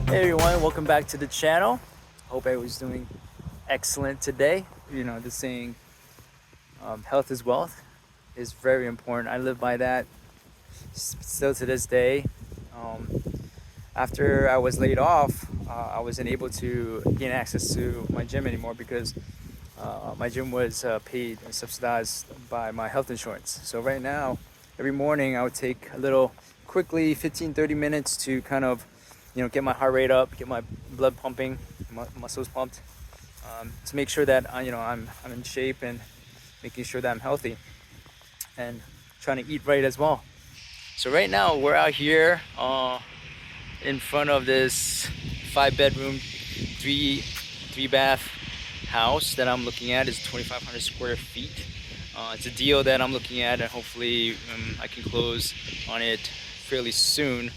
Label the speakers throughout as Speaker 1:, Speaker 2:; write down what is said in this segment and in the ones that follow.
Speaker 1: Hey everyone, welcome back to the channel. Hope everyone's doing excellent today. The saying, health is wealth, is very important. I live by that still to this day. Um, After I was laid off, I wasn't able to gain access to my gym anymore because my gym was paid and subsidized by my health insurance. So right now, every morning I would take a little quickly 15-30 minutes to kind of get my heart rate up, get my blood pumping, muscles pumped, to make sure that I'm in shape and making sure that I'm healthy and trying to eat right as well. So right now we're out here in front of this 5 bedroom, three bath house that I'm looking at. Is 2,500 square feet. It's a deal that I'm looking at, and hopefully I can close on it fairly soon.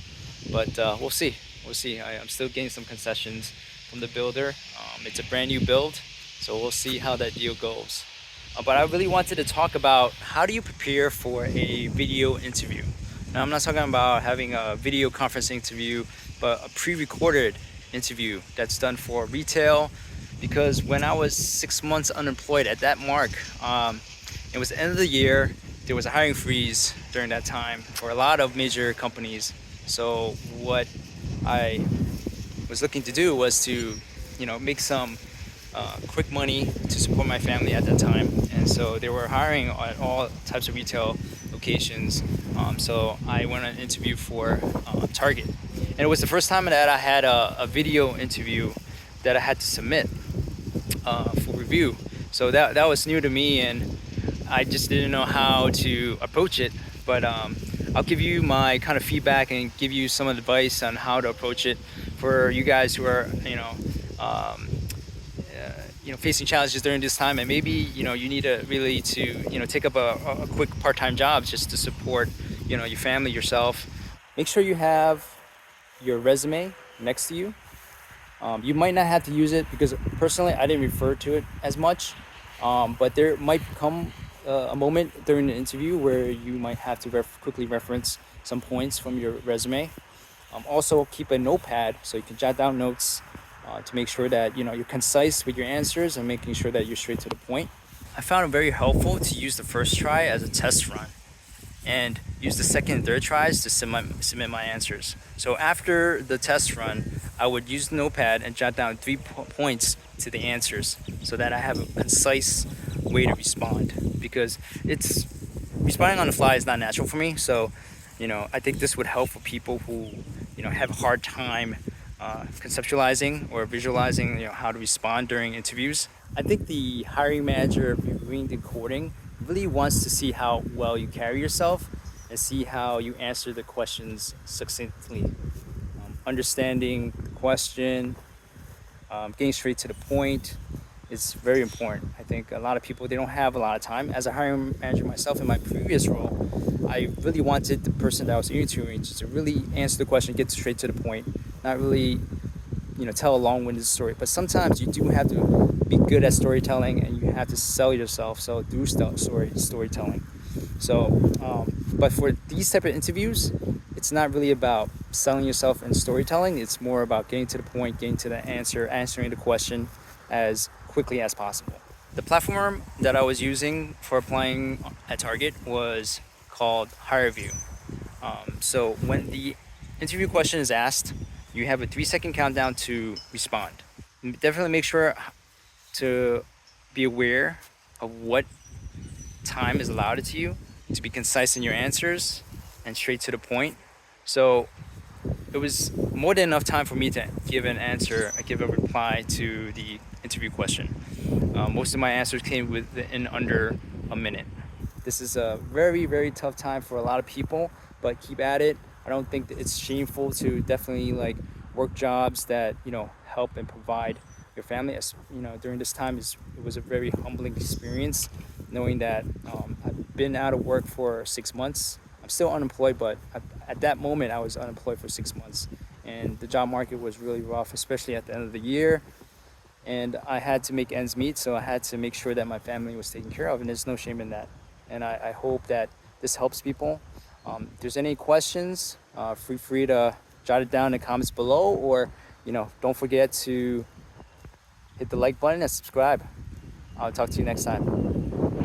Speaker 1: But we'll see. We'll see. I'm still getting some concessions from the builder. It's a brand new build, so we'll see how that deal goes. But I really wanted to talk about how do you prepare for a video interview. Now, I'm not talking about having a video conference interview, but a pre-recorded interview that's done for retail. Because when I was 6 months unemployed at that mark, it was the end of the year. There was a hiring freeze during that time for a lot of major companies. So what I was looking to do was to, make some quick money to support my family at that time. And so they were hiring at all types of retail locations. So I went on an interview for Target. And it was the first time that I had a video interview that I had to submit for review. So that was new to me, and I just didn't know how to approach it. But I'll give you my kind of feedback and give you some advice on how to approach it for you guys who are facing challenges during this time, and maybe you need to really take up a quick part-time job just to support your family, yourself. Make sure you have your resume next to you. You might not have to use it because personally I didn't refer to it as much, but there might come a moment during the interview where you might have to quickly reference some points from your resume. Also keep a notepad so you can jot down notes to make sure that you're concise with your answers and making sure that you're straight to the point. I found it very helpful to use the first try as a test run and use the second and third tries to submit my answers. So after the test run, I would use the notepad and jot down 3 points to the answers so that I have a concise way to respond, because it's responding on the fly is not natural for me. So I think this would help for people who have a hard time conceptualizing or visualizing how to respond during interviews. I think the hiring manager reviewing the recording really wants to see how well you carry yourself and see how you answer the questions succinctly. Understanding the question, getting straight to the point is very important. I think a lot of people, they don't have a lot of time. As a hiring manager myself in my previous role, I really wanted the person that I was interviewing just to really answer the question, get straight to the point, not really tell a long-winded story. But sometimes you do have to be good at storytelling, and you have to sell yourself through storytelling. So but for these type of interviews, it's not really about selling yourself and storytelling. It's more about getting to the point, getting to the answer, answering the question as quickly as possible. The platform that I was using for applying at Target was called HireVue. So when the interview question is asked, you have a 3-second countdown to respond. Definitely make sure to be aware of what time is allotted to you to be concise in your answers and straight to the point. So it was more than enough time for me to give a reply to the interview question. Most of my answers came within under a minute. This is a very, very tough time for a lot of people, but keep at it. I don't think that it's shameful to definitely work jobs that help and provide your family. As during this time, it was a very humbling experience, knowing that I've been out of work for 6 months. I'm still unemployed, but at that moment I was unemployed for 6 months, and the job market was really rough, especially at the end of the year. And I had to make ends meet, so I had to make sure that my family was taken care of, and there's no shame in that. And I hope that this helps people. If there's any questions, feel free to jot it down in the comments below, or don't forget to hit the like button and subscribe. I'll talk to you next time.